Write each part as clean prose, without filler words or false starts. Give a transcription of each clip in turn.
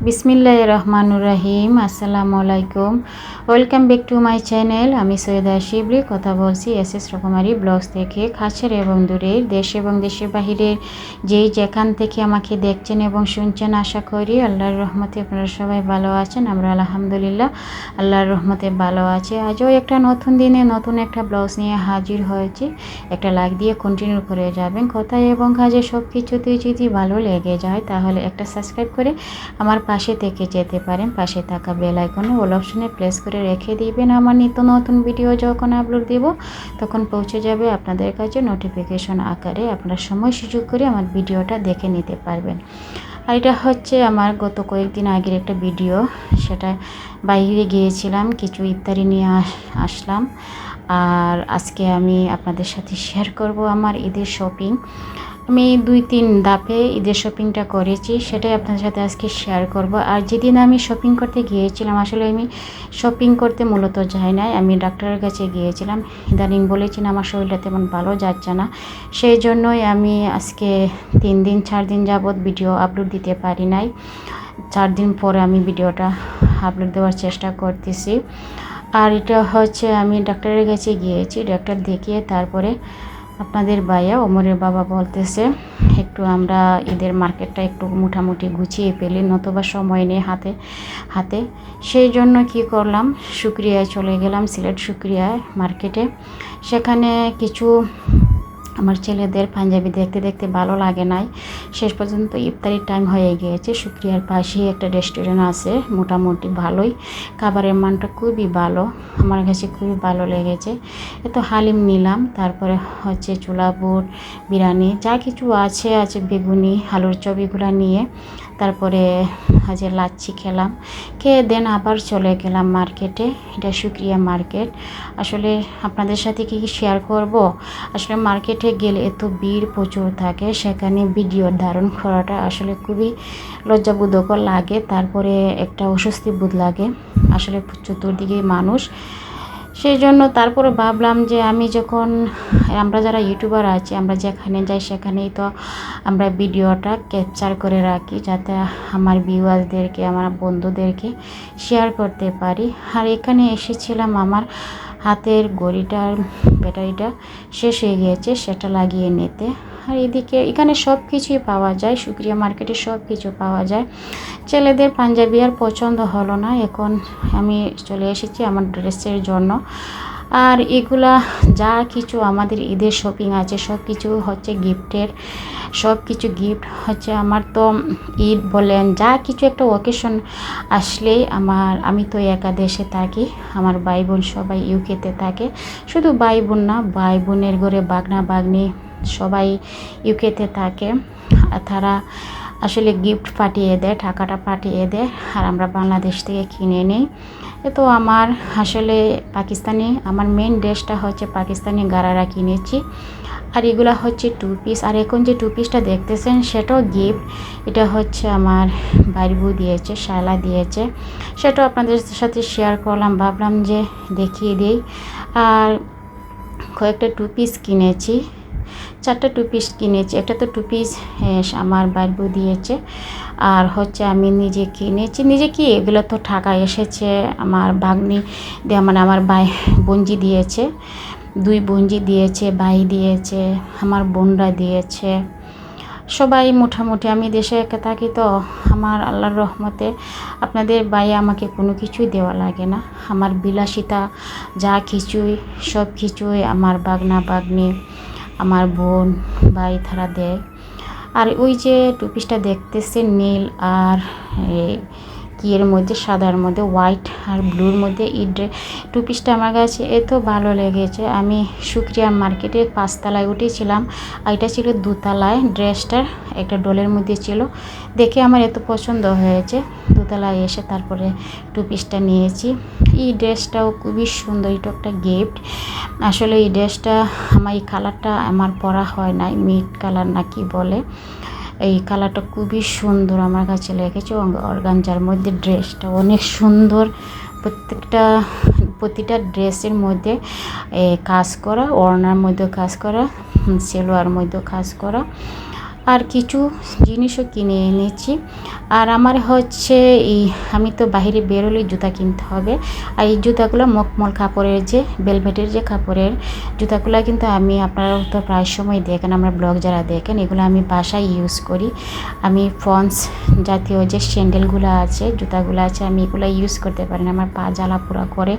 বিসমিল্লাহির রহমানুর রহিম। আসসালামু আলাইকুম, welcome back to my channel. আমি সৈয়দা শিবলি কথা বলছি এসএস রকমারি ব্লগস থেকে। কাছের এবং দূরের, দেশ এবং দেশের বাহিরের যেখান থেকে আমাকে দেখছেন এবং শুনছেন, আশা করি আল্লাহর রহমতে আপনারা সবাই ভালো আছেন। আমরা আলহামদুলিল্লাহ আল্লাহর রহমতে ভালো আছি। আজও একটা নতুন দিনে নতুন একটা ব্লগস নিয়ে হাজির হয়েছি। একটা লাইক দিয়ে কন্টিনিউ করে যাবেন। কথায় এবং কাজে সব কিছুতেই যদি ভালো লেগে যায় তাহলে একটা সাবস্ক্রাইব করে আমার পাশে থেকে যেতে পারেন। পাশে থাকা বেল আইকনে অল অপশনে প্রেস করে রেখে দিবেন। আমার নিত্য নতুন ভিডিও যখন আপলোড দেব তখন পৌঁছে যাবে আপনাদের কাছে নোটিফিকেশন আকারে। আপনারা সময় সুযোগ করে আমার ভিডিওটা দেখে নিতে পারবেন। আর এটা হচ্ছে আমার গত কয়েকদিন আগের একটা ভিডিও। সেটা বাইরে গিয়েছিলাম, কিছু ইফতারি নিয়ে আসলাম। আর আজকে আমি আপনাদের সাথে শেয়ার করব আমার ঈদের শপিং। আমি 2-3 ধাপে ঈদের শপিংটা করেছি, সেটাই আপনাদের সাথে আজকে শেয়ার করব। আর যেদিন আমি শপিং করতে গিয়েছিলাম, আসলে আমি শপিং করতে মূলত যাই নাই, আমি ডাক্তারের কাছে গিয়েছিলাম। ইদানিং বলেছিলাম আমার শরীরটা তেমন ভালো যাচ্ছে না, সেই জন্যই আমি আজকে 4 দিন যাবৎ ভিডিও আপলোড দিতে পারি নাই। 4 দিন পরে আমি ভিডিওটা আপলোড দেওয়ার চেষ্টা করতেছি। আর এটা হচ্ছে আমি ডাক্তারের কাছে গিয়েছি, ডাক্তার দেখিয়ে তারপরে আপনাদের ভাইয়া ওমরের বাবা বলতেছে একটু আমরা ঈদের মার্কেটটা একটু মোটামুটি গুছিয়ে পেলি, নতুবা সময় নেই হাতে। সেই জন্য কি করলাম, শুক্রিয়ায় চলে গেলাম, সিলেট শুক্রিয়ায় মার্কেটে। সেখানে কিছু আমার ছেলেদের পাঞ্জাবি দেখতে দেখতে ভালো লাগে নাই, শেষ পর্যন্ত ইফতারির টাইম হয়ে গিয়েছে। শুক্রিয়ার পাশেই একটা রেস্টুরেন্ট আছে, মোটামুটি ভালোই, খাবারের মানটা খুবই ভালো, আমার কাছে খুবই ভালো লেগেছে। এত হালিম নিলাম, তারপরে হচ্ছে ছোলা বুট, বিরিয়ানি, যা কিছু আছে বেগুনি, আলুর চপ, এগুলো নিয়ে তারপরে হচ্ছে লাচ্ছি খেলাম। খেয়ে দেন আবার চলে গেলাম মার্কেটে। এটা শুক্রিয়া মার্কেট। আসলে আপনাদের সাথে কি শেয়ার করব, আসলে মার্কেটে গেলে এত ভিড় প্রচুর থাকে, সেখানে ভিডিও ধারণ করাটা আসলে খুবই লজ্জাবোধকর লাগে, তারপরে একটা অস্বস্তি বোধ লাগে, আসলে চতুর্দিকে মানুষ। সেই জন্য তারপরে ভাবলাম যে আমরা যারা ইউটিউবার আছি, আমরা যেখানে যাই সেখানেই তো আমরা ভিডিওটা ক্যাপচার করে রাখি, যাতে আমার ভিউয়ার্সদেরকে, আমার বন্ধুদেরকে শেয়ার করতে পারি। আর এখানে এসেছিলাম, আমার হাতের ঘড়িটার ব্যাটারিটা শেষ হয়ে গিয়েছে, সেটা লাগিয়ে নিতে। আর এখানে সব কিছুই পাওয়া যায়, শুক্রিয়া মার্কেটে সব কিছু পাওয়া যায়। ছেলেদের পাঞ্জাবি আর পছন্দ হলো না, এখন আমি চলে এসেছি আমার ড্রেসের জন্য। আর এগুলা যা কিছু আমাদের ঈদের শপিং আছে সব কিছু হচ্ছে গিফটের, সব কিছু গিফট হচ্ছে। আমার তো ঈদ বলেন, যা কিছু একটা অকেশন আসলেই আমি তো একা দেশে থাকি, আমার ভাই বোন সবাই ইউকেতে থাকে। শুধু ভাই বোন না, ভাই বোনের ঘরে বাগনা বাগনি সবাই ইউকেতে থাকে। তারা আসলে গিফট পাঠিয়ে দেয়, টাকাটা পাঠিয়ে দেয়, আর আমরা বাংলাদেশ থেকে কিনে নিই। তো আমার আসলে আমার মেন ড্রেসটা হচ্ছে পাকিস্তানি গারারা কিনেছি। আর এগুলা হচ্ছে 2 পিস। আর এখন যে 2 পিসটা দেখতেছেন সেটাও গিফট। এটা হচ্ছে আমার বাইরবু দিয়েছে, শালা দিয়েছে, সেটাও আপনাদের সাথে শেয়ার করলাম, ভাবলাম যে দেখিয়ে দিই। আর কয়েকটা 2 পিস কিনেছি, 4টা 2 পিস কিনেছি। একটা তো 2 পিস আমার বাইরবু দিয়েছে, আর হচ্ছে আমি নিজে কিনেছি। কি এগুলো তো টাকা এসেছে, আমার ভাগ্নি দিয়ে, মানে আমার ভাই বোনজি দিয়েছে, 2 বোনজি দিয়েছে, ভাই দিয়েছে, আমার বোনরা দিয়েছে, সবাই মোটামুটি। আমি দেশে একা থাকি তো, আমার আল্লাহর রহমতে আপনাদের ভাই আমাকে কোনো কিছুই দেওয়া লাগে না। আমার বিলাসিতা যা কিছুই, সব কিছুই আমার বাগনা বাগনি, আমার বোন ভাই তারা দেয়। আর ওই যে 2 পিসটা দেখতেছেন নীল আর এর মধ্যে, সাদার মধ্যে, হোয়াইট আর ব্লুর মধ্যে, এই 2 পিসটা আমার কাছে এত ভালো লেগেছে। আমি শুক্রিয়া মার্কেটে 5 তলায় উঠেছিলাম, আর এটা ছিল 2 তলায়। ড্রেসটা একটা ডলের মধ্যে ছিল, দেখে আমার এত পছন্দ হয়েছে, 2 তলায় এসে তারপরে 2 পিসটা নিয়েছি। এই ড্রেসটাও খুবই সুন্দর, এটা একটা গিফট। আসলে এই ড্রেসটা এই কালারটা আমার পরা হয় নাই, মিড কালার না কি বলে, এই কালারটা খুবই সুন্দর আমার কাছে লেগেছে। অর্গানজার মধ্যে ড্রেসটা অনেক সুন্দর, প্রতিটা ড্রেসের মধ্যে কাজ করা, ওড়নার মধ্যে কাজ করা, সেলোয়ার মধ্যে কাজ করা। আর কিছু জিনিসও কিনে এনেছি। আর আমার হচ্ছে আমি তো বাইরে বেরোলে জুতা কিনতে হবে, আর এই জুতাগুলো মখমল কাপড়ের, যে বেলভেটের যে কাপড়ের জুতাগুলো কিন্তু আমি, আপনারা তো প্রায় সময় দেখেন, আমার ব্লগ যারা দেখেন, এগুলো আমি বাসায় ইউজ করি। আমি পন্স জাতীয় যে স্যান্ডেলগুলো আছে, জুতাগুলো আছে, আমি এগুলো ইউজ করতে পারি না, আমার পা জ্বালা পোড়া করে।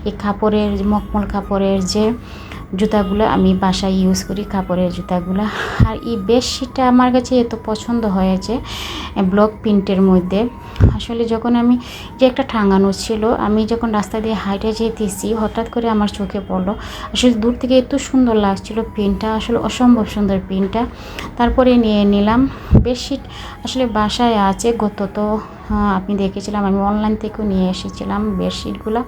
এই কাপড়ের, মখমল কাপড়ের যে জুতাগুলো আমি বাসায় ইউজ করি, কাপড়ের জুতাগুলো। আর এই বেডশিটটা আমার কাছে এত পছন্দ হয়েছে ব্লক প্রিন্টের মধ্যে। আসলে যখন আমি, যে একটা টাঙানো ছিল, আমি যখন রাস্তা দিয়ে হাইটে যেতেছি, হঠাৎ করে আমার চোখে পড়লো। আসলে দূর থেকে এত সুন্দর লাগছিল প্রিন্টটা, আসলে অসম্ভব সুন্দর প্রিন্টটা। তারপরে নিয়ে নিলাম। বেডশিট আসলে বাসায় আছে, তো আপনি দেখেছিলাম, আমি অনলাইন থেকেও নিয়ে এসেছিলাম বেডশিটগুলো।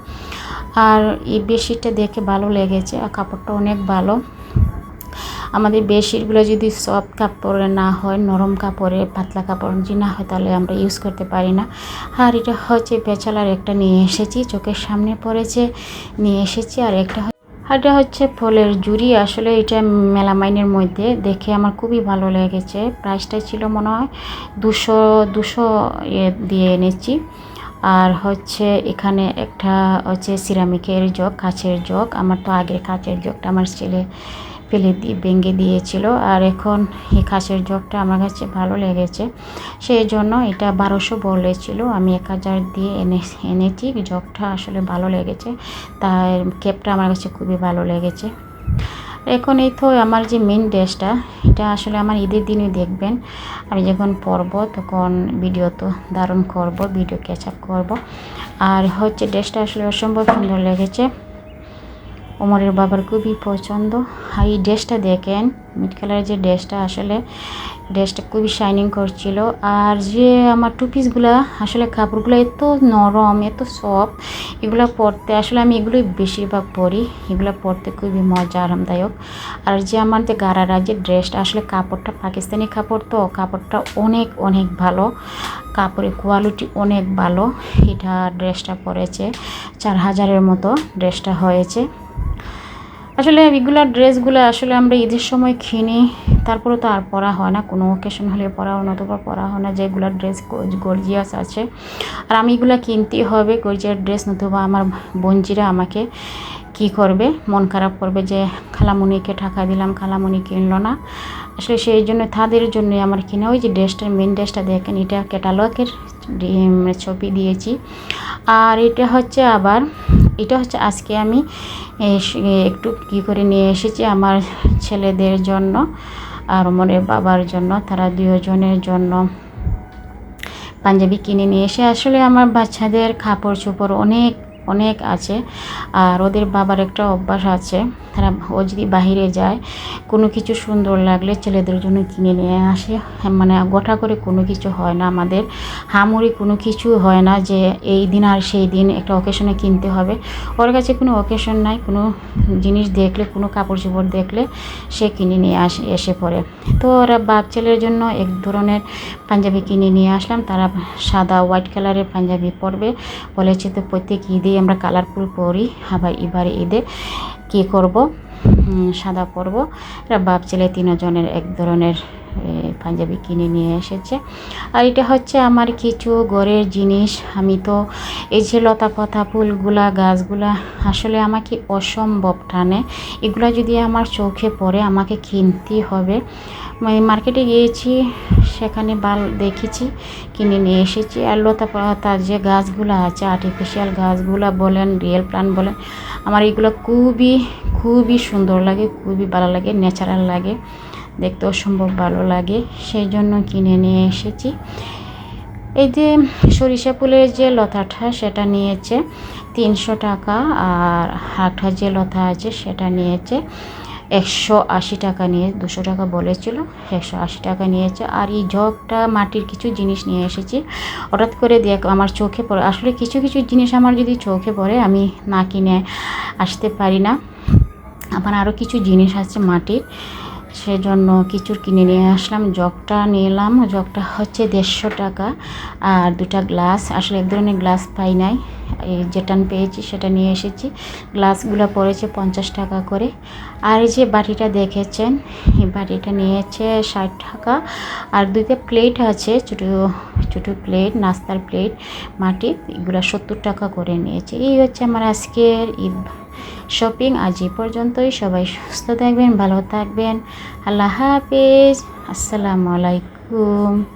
আর এই বেডশিটটা দেখে ভালো লেগেছে, আর কাপড়টা অনেক ভালো। আমাদের বেডশিটগুলো যদি সফট কাপড়ে না হয়, নরম কাপড়ে, পাতলা কাপড় যদি না হয়, তাহলে আমরা ইউজ করতে পারি না। আর এটা হচ্ছে পেছালার একটা নিয়ে এসেছি, চোখের সামনে পড়েছে, নিয়ে এসেছি। আর এটা হচ্ছে ফলের জুড়ি। আসলে এটা মেলামাইনের মধ্যে দেখে আমার খুবই ভালো লেগেছে। প্রাইসটা ছিল মনে হয় 200 দিয়ে এনেছি। আর হচ্ছে এখানে একটা হচ্ছে সিরামিকের জগ, কাচের জগ। আমার তো আগে কাচের জগটা আমার ছেলে ভেঙে দিয়েছিল, আর এখন এই কাচের জগটা আমার কাছে ভালো লেগেছে, সেই জন্য এটা 1200 বলেছিল, আমি 1000 দিয়ে এনেছি। জগটা আসলে ভালো লেগেছে, তার ক্যাপটা আমার কাছে খুবই ভালো লেগেছে। এখন এই তো আমার যে মেন ড্রেসটা, এটা আসলে আমার ঈদের দিনই দেখবেন, আমি যখন পরবো তখন ভিডিও তো ধারণ করব, ভিডিও ক্যাচআপ করব। আর হচ্ছে ড্রেসটা আসলে অসম্ভব সুন্দর লেগেছে, ওমরের বাবার খুবই পছন্দ। আর এই ড্রেসটা দেখেন, মিড কালারের যে ড্রেসটা, আসলে ড্রেসটা খুবই শাইনিং করছিল। আর যে আমার টু পিসগুলো, আসলে কাপড়গুলো এত নরম, এত সফট, এগুলো পরতে আসলে আমি এগুলোই বেশিরভাগ পরি, এগুলো পরতে খুবই মজা, আরামদায়ক। আর যে আমার যে গারারা যে ড্রেসটা, আসলে কাপড়টা পাকিস্তানি কাপড়, তো কাপড়টা অনেক অনেক ভালো, কাপড়ের কোয়ালিটি অনেক ভালো। এটা ড্রেসটা পরেছে 4000-এর মতো ড্রেসটা হয়েছে। আসলে এগুলার ড্রেসগুলো আসলে আমরা ঈদের সময় কিনি, তারপরে তো আর পরা হয় না, কোনো অকেশন হলে পরা হয়, নতুবা পরা হয় না। যেগুলো ড্রেস গর্জিয়াস আছে, আর আমি এগুলো কিনতেই হবে গর্জিয়াস ড্রেস, নতুবা আমার বোনজিরা আমাকে কি করবে, মন খারাপ করবে যে খালামণিকে টাকা দিলাম, খালামণি কিনলো না। আসলে সেই জন্য তাদের জন্যই আমার কিনা। ওই যে ড্রেসটার মেন ড্রেসটা দেখেন, এটা ক্যাটালগের ছবি দিয়েছি। আর এটা হচ্ছে আজকে আমি একটু কী করে নিয়ে এসেছি আমার ছেলেদের জন্য আর ওমরের বাবার জন্য, তারা দুজনের জন্য পাঞ্জাবি কিনে নিয়ে এসে। আসলে আমার বাচ্চাদের কাপড় চোপড় অনেক অনেক আছে, আর ওদের বাবার একটা অভ্যাস আছে, তারা ও যদি বাহিরে যায়, কোনো কিছু সুন্দর লাগলে ছেলেদের জন্য কিনে নিয়ে আসে। মানে গোটা করে কোনো কিছু হয় না, আমাদের হামুড়ি কোনো কিছু হয় না যে এই দিন আর সেই দিন একটা অকেশনে কিনতে হবে। ওর কাছে কোনো অকেশন নাই, কোনো জিনিস দেখলে, কোনো কাপড় চোপড় দেখলে সে কিনে নিয়ে এসে পড়ে। তো ওরা বাপ ছেলের জন্য এক ধরনের পাঞ্জাবি কিনে নিয়ে আসলাম, তারা সাদা হোয়াইট কালারের পাঞ্জাবি পরবে বলেছে। তো প্রত্যেক ঈদে আমরা কালারফুল পরি, আবার এবারে ঈদে কী করব, সাদা পরব। এরা বাপ ছেলে তিনজনের এক ধরনের পাঞ্জাবি কিনে নিয়ে এসেছে। আর এটা হচ্ছে আমার কিছু ঘরের জিনিস। আমি তো এই যে লতা পাতা ফুলগুলা, গাছগুলা আসলে আমাকে অসম্ভব টানে, এগুলা যদি আমার চোখে পড়ে আমাকে কিনতেই হবে। মার্কেটে গিয়েছি, সেখানে দেখেছি, কিনে নিয়ে এসেছি। আর লতা পাতার যে গাছগুলো আছে, আর্টিফিশিয়াল গাছগুলো বলেন, রিয়েল প্লান্ট বলেন, আমার এগুলো খুবই খুবই সুন্দর লাগে, খুবই ভালো লাগে, ন্যাচারাল লাগে, দেখতে অসম্ভব ভালো লাগে, সেই জন্য কিনে নিয়ে এসেছি। এই যে সরিষা ফুলের যে লতাটা, সেটা নিয়েছে 300 টাকা, আর একটা যে লতা আছে সেটা নিয়েছে 180 টাকা, নিয়ে 200 টাকা বলেছিল, 180 টাকা নিয়েছে। আর এই জগটা মাটির কিছু জিনিস নিয়ে এসেছি, হঠাৎ করে আমার চোখে পড়ে। আসলে কিছু কিছু জিনিস আমার যদি চোখে পড়ে, আমি না কিনে আসতে পারি না। আবার আরও কিছু জিনিস আছে মাটির, সেজন্য কিছু কিনে নিয়ে আসলাম। জগটা নিলাম, জগটা হচ্ছে 150 টাকা। আর দুটা গ্লাস, আসলে এক ধরনের গ্লাস পাই নাই, এই যেটা পেয়েছি সেটা নিয়ে এসেছি। গ্লাসগুলো পড়েছে 50 টাকা করে। আর এই যে বাটিটা দেখেছেন, এই বাটিটা নিয়েছে 60 টাকা। আর দুইটা প্লেট আছে, ছোটো ছোটো প্লেট, নাস্তার প্লেট মাটি, এগুলো 70 টাকা করে নিয়েছে। এই হচ্ছে আমার আজকের ঈদ শপিং। আজ এই পর্যন্তই। সবাই সুস্থ থাকবেন, ভালো থাকবেন। আল্লাহ হাফেজ, আসসালামু আলাইকুম।